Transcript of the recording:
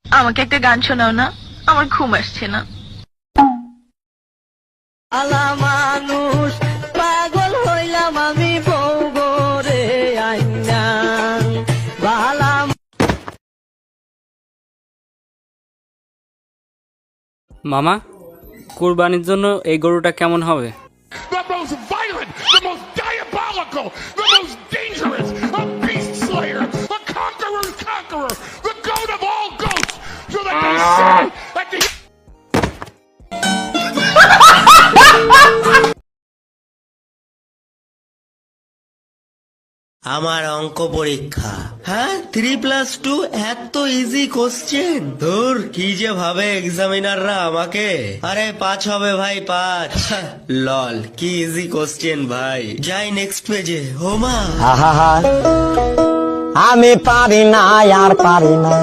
আমাকে একটা গান শোনাও না, আমার ঘুম আসছে না। আলা মানুষ পাগল হইলাম আমি বউ গরে আইনা বালা। মামা, কুরবানির জন্য এই গরুটা কেমন হবে? The most violent, the most diabolical, the most dangerous, a beast slayer, a conqueror's conqueror, the goat of all goats, so that they say at the আমার অঙ্ক পরীক্ষা। হ্যাঁ, 3+2 এত ইজি কোশ্চেন। ধুর, কি যে ভাবে এক্সামিনাররা আমাকে। আরে 5 হবে ভাই, 5। লল, কি ইজি কোশ্চেন ভাই। যাই নেক্সট পেজে। হোমা, আমি পারি না আর পারি না।